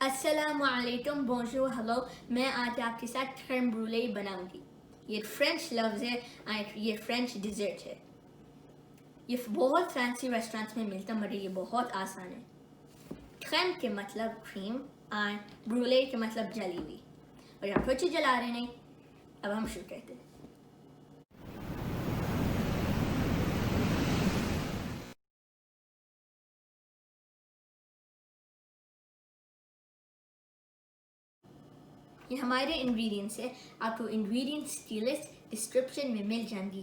अस्सलामुअलैकुम, बोंजूर, हेलो। मैं आज आपके साथ crème brûlée बनाऊंगी। ये फ्रेंच लफ्ज़ है और ये फ्रेंच डिज़र्ट है। ये बहुत फैंसी रेस्टोरेंट्स में मिलता है मगर ये बहुत आसान है। crème के मतलब क्रीम और brûlée के मतलब जली हुई। और हम कुछ जला रहे नहीं, अब हम शुरू करते हैं। ये हमारे इंग्रेडिएंट्स है। आपको इंग्रेडिएंट्स की लिस्ट डिस्क्रिप्शन में मिल जाएंगी।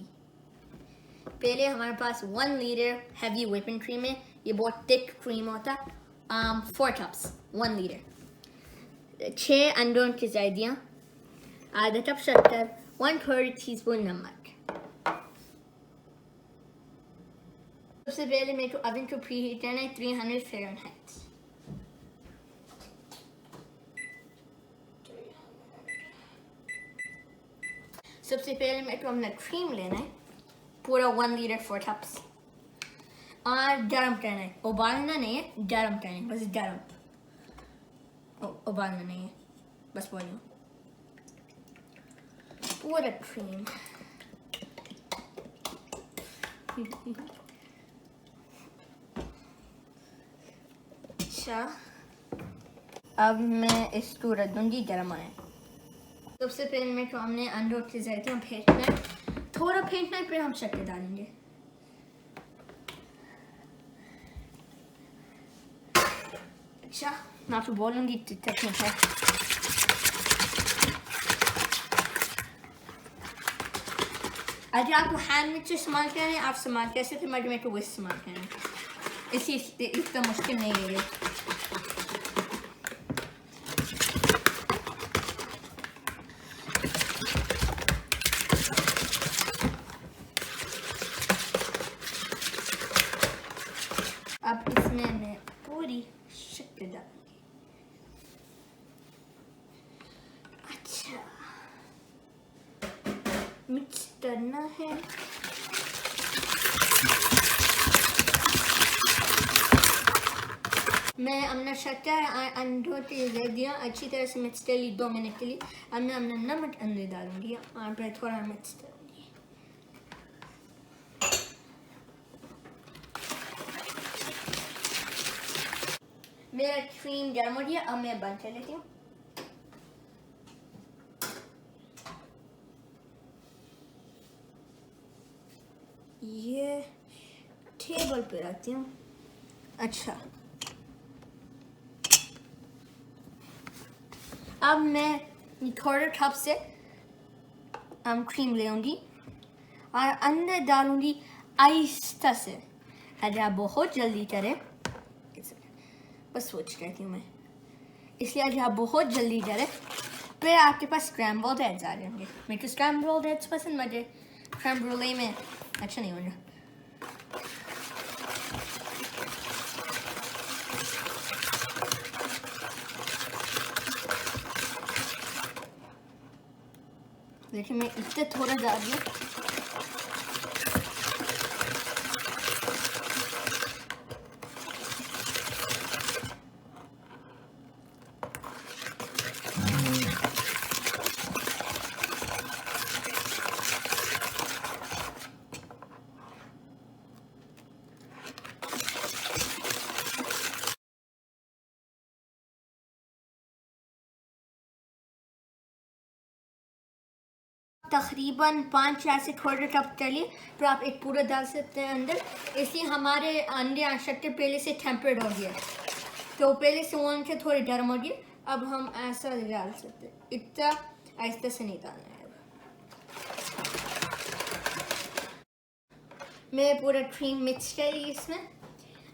पहले हमारे पास 1 लीटर हैवी व्हिपिंग क्रीम है। ये बहुत थिक क्रीम होता है। 4 कप्स 1 लीटर, 6 अंडों की ज़ायदियाँ, आधा कप शक्कर, 1/3 टीस्पून नमक। सबसे पहले मेरे को ओवन को प्रीहीट करना है 300 फ़ारेनहाइट। सबसे पहले मेरे को अपना क्रीम लेना है, पूरा 1 लीटर 4 कप्स, और गर्म करना है। उबालना नहीं है, गर्म करना है, बस गर्म। उबालना नहीं है, बस बॉइल। पूरा क्रीम अच्छा, अब मैं इसको रख दूंगी गर्म आए। सबसे पहले मैं तो हमने अंडों की ज़ायदियाँ फेंटना है, थोड़ा फेंटना है, फिर हम शक्कर डालेंगे। अच्छा, मैं आपको बोलूँगी टेक्निक है। अगर आपको हैंड मिक्सर इस्तेमाल करना है, आप इस्तेमाल कर सकते हैं, मगर मेरे को वो इस्तेमाल करना है, इसलिए इतना मुश्किल नहीं है ये। अब इसमें मैं पूरी शक्कर डालूंगी। अच्छा, मिक्स करना है। मैं अपना शक्कर और अंडों की ज़ायदियाँ अच्छी तरह से मिक्स कर ली 2 मिनट के लिए। अब मैं अपना नमक अंदर डालूंगी और फिर थोड़ा मिक्स करूँगी। मेरा क्रीम गर्म हो गया, अब मैं बंद कर लेती हूँ। ये टेबल पे रखती हूँ। अच्छा, अब मैं थोड़े कप से क्रीम लेंगी और अंदर डालूंगी आहिस्ता से। अगर आप बहुत जल्दी करें, बस सोच करती हूँ मैं, इसलिए अगर आप बहुत जल्दी करें फिर आपके पास स्क्रैम्बल्ड एग्स आ जाएंगे। मेरे को स्क्रैम्बल्ड एग्स पसंद, मगर crème brûlée में अच्छा नहीं होगा। देखिए, मैं इतना थोड़ा डाल दूँ। तकरीबन 5 से थोड़े कप कर लिए, फिर आप एक पूरा डाल सकते हैं अंदर। इसलिए हमारे अंडे और शक्कर पहले से टेम्पर्ड हो गया, तो पहले से वन के थोड़े गर्म हो गए। अब हम ऐसा डाल सकते हैं, इतना आहिस्ता से नहीं डालना है। मैं पूरा क्रीम मिक्स कर ली इसमें।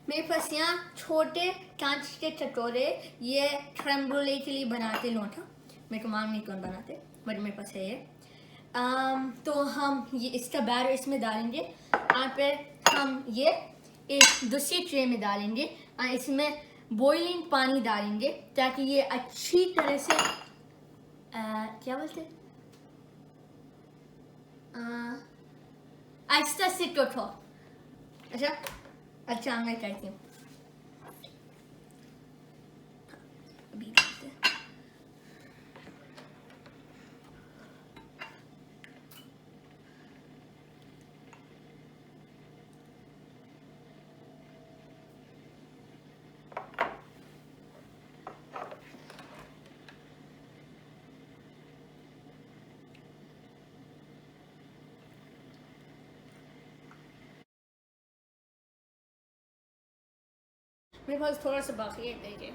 मेरे पास यहाँ छोटे कांच के कटोरे ये crème brûlée के लिए बनाते लोटा, मेरे को मालूम नहीं कौन बनाते, बट मेरे पास है ये। तो हम ये इसका बैटर इसमें डालेंगे और फिर हम ये एक दूसरी ट्रे में डालेंगे और इसमें बॉइलिंग पानी डालेंगे ताकि ये अच्छी तरह से क्या बोलते हैं, आहिस्ता से कुक हो। अच्छा, मैं करती हूँ अभी। मेरे पास थोड़ा सा बाकी है, देखिए।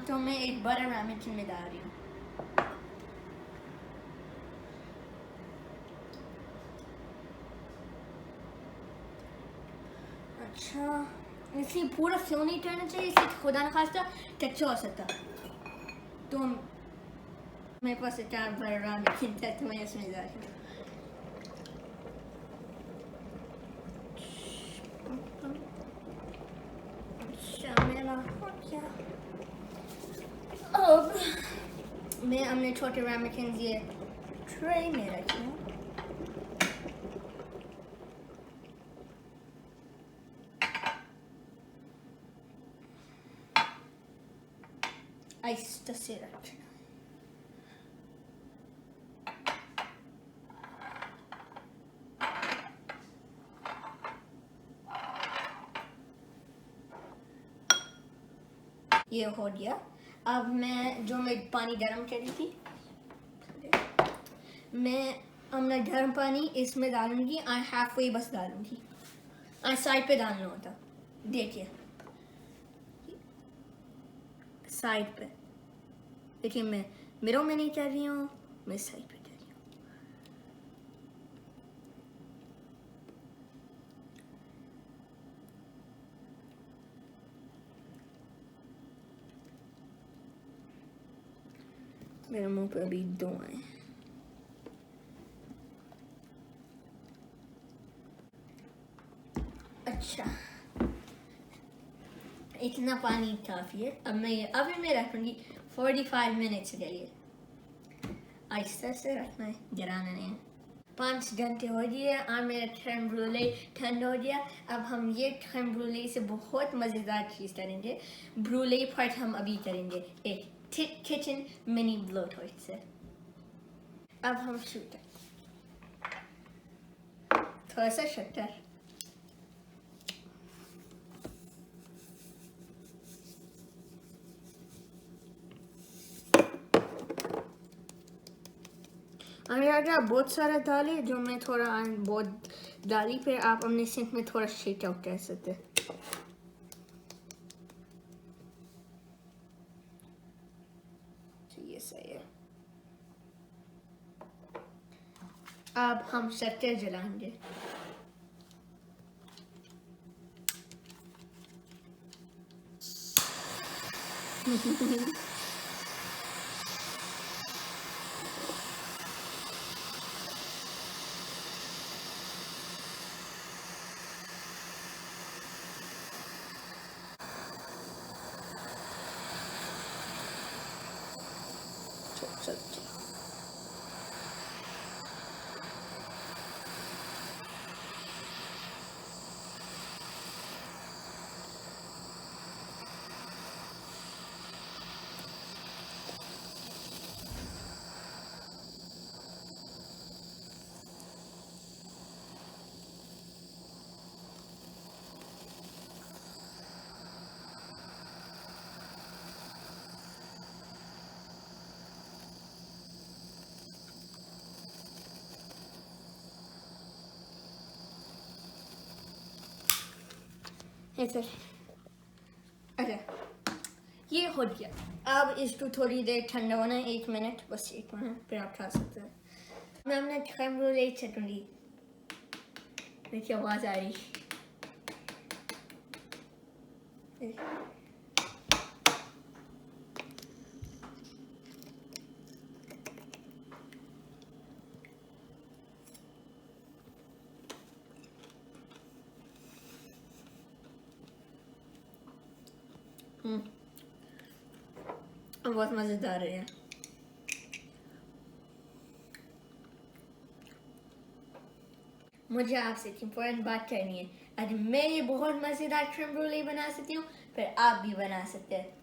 तो मैं एक बड़ा रामेन में डाल रही हूँ। अच्छा, इसलिए पूरा फ्लो नहीं करना चाहिए, इसलिए खुदा न खास्ता कच्चा हो सकता। तो मेरे पास एक बड़ा रामेन था, तो मैं इसमें डाल रही हूँ। अच्छा, मेरा हो गया। अब मैं अपने छोटे रामेन ये ट्रे में रखी हूँ। आहिस्ता से रखना। ये हो गया। अब मैं पानी गर्म करी थी, मैं अपना गर्म पानी इसमें डालूंगी और हाफ वे बस डालूंगी और साइड पे डालना होता। देखिए साइड पे, देखिए मैं मिडल में नहीं कर रही हूँ, मैं साइड पे कर रही हूँ। मेरे मुंह पे अभी दो आए। अच्छा, इतना पानी काफ़ी है। अब मैं ये अभी मैं रखूँगी 45 मिनट्स के लिए। आहिस्ता से रखना है, गिराना नहीं है। 5 घंटे हो गए और मेरा crème brûlée ठंड हो गया। अब हम ये crème brûlée से बहुत मज़ेदार चीज़ करेंगे। ब्रूले पार्ट हम अभी करेंगे एक किचन मिनी ब्लो टॉर्च से। अब हम शूट थोड़ा सा शक्कर, और अगर आप बहुत सारा डाले, जो मैं थोड़ा बहुत डाली, फिर आप अपने सिंक में थोड़ा शेक आउट कर सकते हैं। ये सही है। अब हम शक्कर जलाएंगे। अच्छा, ये हो गया। अब इसको थोड़ी देर ठंडा होना, 1 मिनट, बस 1 मिनट, फिर आप खा सकते हैं। मैं अपने crème brûlée चटनी, देखिए आवाज़ आ रही। बहुत मज़ेदार है। मुझे आपसे एक इम्पोर्टेंट बात करनी है। अगर मैं ये बहुत मज़ेदार crème brûlée बना सकती हूँ, फिर आप भी बना सकते हैं।